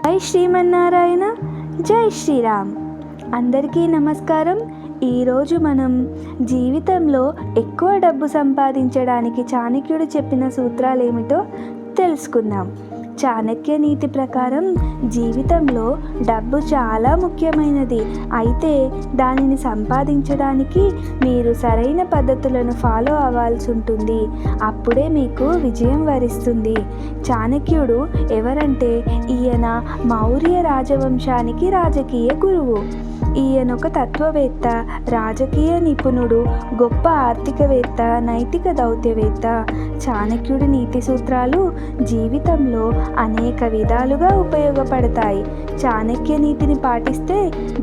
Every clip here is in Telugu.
జై శ్రీమన్నారాయణ, జై శ్రీరామ్. అందరికీ నమస్కారం. ఈరోజు మనం జీవితంలో ఎక్కువ డబ్బు సంపాదించడానికి చాణక్యుడు చెప్పిన సూత్రాలు ఏమిటో తెలుసుకుందాం. చాణక్య నీతి ప్రకారం జీవితంలో డబ్బు చాలా ముఖ్యమైనది. అయితే దానిని సంపాదించడానికి మీరు సరైన పద్ధతులను ఫాలో అవ్వాల్సి ఉంటుంది. అప్పుడే మీకు విజయం వరిస్తుంది. చాణక్యుడు ఎవరంటే ఈయన మౌర్య రాజవంశానికి రాజకీయ గురువు. ఈయన ఒక తత్వవేత్త, రాజకీయ నిపుణుడు, గొప్ప ఆర్థికవేత్త, నైతిక దౌత్యవేత్త. చాణక్యుడి నీతి సూత్రాలు జీవితంలో అనేక విధాలుగా ఉపయోగపడతాయి. చాణక్య నీతిని పాటిస్తే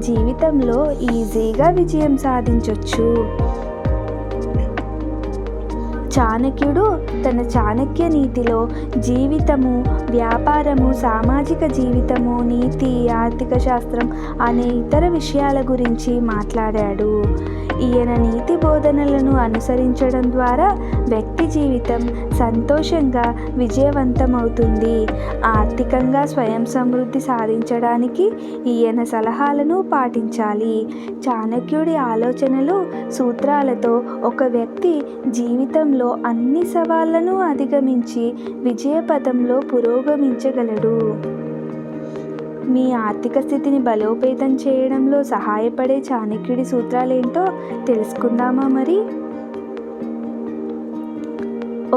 జీవితంలో ఈజీగా విజయం సాధించవచ్చు. చాణక్యుడు తన చాణక్య నీతిలో జీవితము, వ్యాపారము, సామాజిక జీవితము, నీతి, ఆర్థిక శాస్త్రం అనే ఇతర విషయాల గురించి మాట్లాడాడు. ఈయన నీతి బోధనలను అనుసరించడం ద్వారా వ్యక్తి జీవితం సంతోషంగా విజయవంతమవుతుంది. ఆర్థికంగా స్వయం సమృద్ధి సాధించడానికి ఈయన సలహాలను పాటించాలి. చాణక్యుడి ఆలోచనలు, సూత్రాలతో ఒక వ్యక్తి జీవితంలో అన్ని సవాళ్లను అధిగమించి విజయపథంలో పురోగమించగలడు. మీ ఆర్థిక స్థితిని బలోపేతం చేయడంలో సహాయపడే చాణక్యుడి సూత్రాలేంటో తెలుసుకుందామా మరి?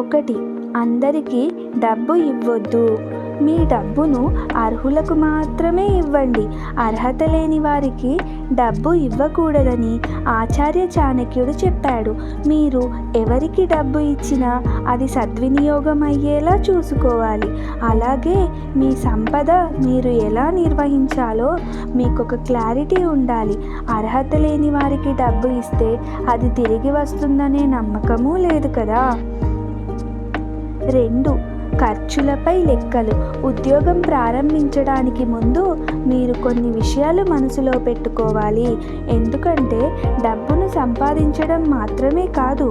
1. అందరికీ డబ్బు ఇవ్వొద్దు. మీ డబ్బును అర్హులకు మాత్రమే ఇవ్వండి. అర్హత లేని వారికి డబ్బు ఇవ్వకూడదని ఆచార్య చాణక్యుడు చెప్పాడు. మీరు ఎవరికి డబ్బు ఇచ్చినా అది సద్వినియోగం అయ్యేలా చూసుకోవాలి. అలాగే మీ సంపద మీరు ఎలా నిర్వహించాలో మీకు ఒక క్లారిటీ ఉండాలి. అర్హత లేని వారికి డబ్బు ఇస్తే అది తిరిగి వస్తుందనే నమ్మకము లేదు కదా. 2. ఖర్చులపై లెక్కలు. ఉద్యోగం ప్రారంభించడానికి ముందు మీరు కొన్ని విషయాలు మనసులో పెట్టుకోవాలి. ఎందుకంటే డబ్బును సంపాదించడం మాత్రమే కాదు,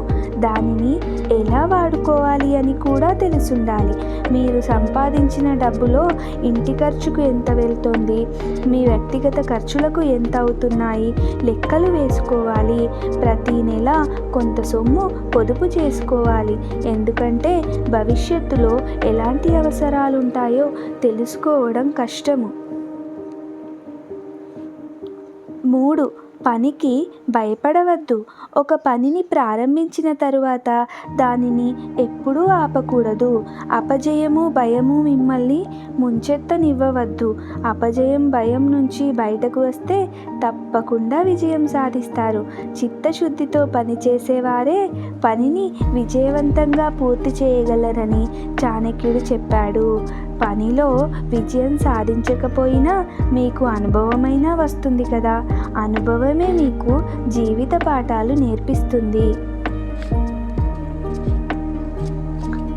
దానిని ఎలా వాడుకోవాలి అని కూడా తెలిసుండాలి. మీరు సంపాదించిన డబ్బులో ఇంటి ఖర్చుకు ఎంత వెళ్తుంది, మీ వ్యక్తిగత ఖర్చులకు ఎంత అవుతున్నాయి లెక్కలు వేసుకోవాలి. ప్రతి నెల కొంత సొమ్ము పొదుపు చేసుకోవాలి. ఎందుకంటే భవిష్యత్తులో ఎలాంటి అవసరాలు ఉంటాయో తెలుసుకోవడం కష్టము. 3. పనికి భయపడవద్దు. ఒక పనిని ప్రారంభించిన తరువాత దానిని ఎప్పుడూ ఆపకూడదు. అపజయము, భయము మిమ్మల్ని ముంచెత్తనివ్వవద్దు. అపజయం, భయం నుంచి బయటకు వస్తే తప్పకుండా విజయం సాధిస్తారు. చిత్తశుద్ధితో పనిచేసేవారే పనిని విజయవంతంగా పూర్తి చేయగలరని చాణక్యుడు చెప్పాడు. పనిలో విజయం సాధించకపోయినా మీకు అనుభవమైనా వస్తుంది కదా. అనుభవమే మీకు జీవిత పాఠాలు నేర్పిస్తుంది.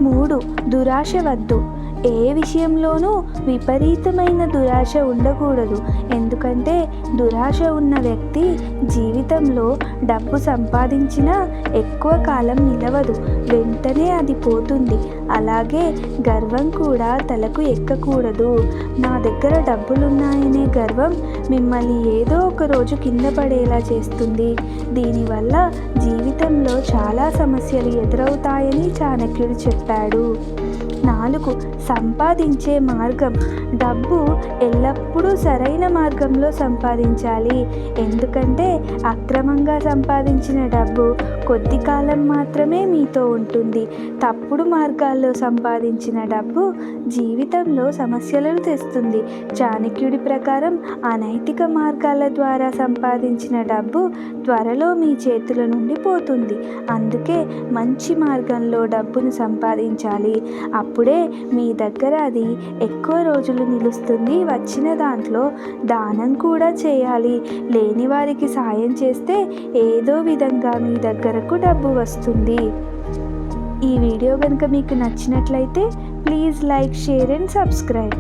3. దురాశ వద్దు. ఏ విషయంలోనూ విపరీతమైన దురాశ ఉండకూడదు. ఎందుకంటే దురాశ ఉన్న వ్యక్తి జీవితంలో డబ్బు సంపాదించినా ఎక్కువ కాలం నిలవదు, వెంటనే అది పోతుంది. అలాగే గర్వం కూడా తలకు ఎక్కకూడదు. నా దగ్గర డబ్బులున్నాయనే గర్వం మిమ్మల్ని ఏదో ఒక రోజు కింద పడేలా చేస్తుంది. దీనివల్ల జీవితంలో చాలా సమస్యలు ఎదురవుతాయని చాణక్యుడు చెప్పాడు. 4. సంపాదించే మార్గం. డబ్బు ఎల్లప్పుడూ సరైన మార్గంలో సంపాదించాలి. ఎందుకంటే అక్రమంగా సంపాదించిన డబ్బు కొద్ది కాలం మాత్రమే మీతో ఉంటుంది. తప్పుడు మార్గాల్లో సంపాదించిన డబ్బు జీవితంలో సమస్యలను తెస్తుంది. చాణక్యుడి ప్రకారం అనైతిక మార్గాల ద్వారా సంపాదించిన డబ్బు త్వరలో మీ చేతుల నుండి పోతుంది. అందుకే మంచి మార్గంలో డబ్బును సంపాదించాలి. అప్పుడే మీ దగ్గర అది ఎక్కువ రోజులు నిలుస్తుంది. వచ్చిన దాంట్లో దానం కూడా చేయాలి. లేని వారికి సాయం చేస్తే ఏదో విధంగా మీ దగ్గరకు డబ్బు వస్తుంది. ఈ వీడియో కనుక మీకు నచ్చినట్లయితే please like, share and subscribe.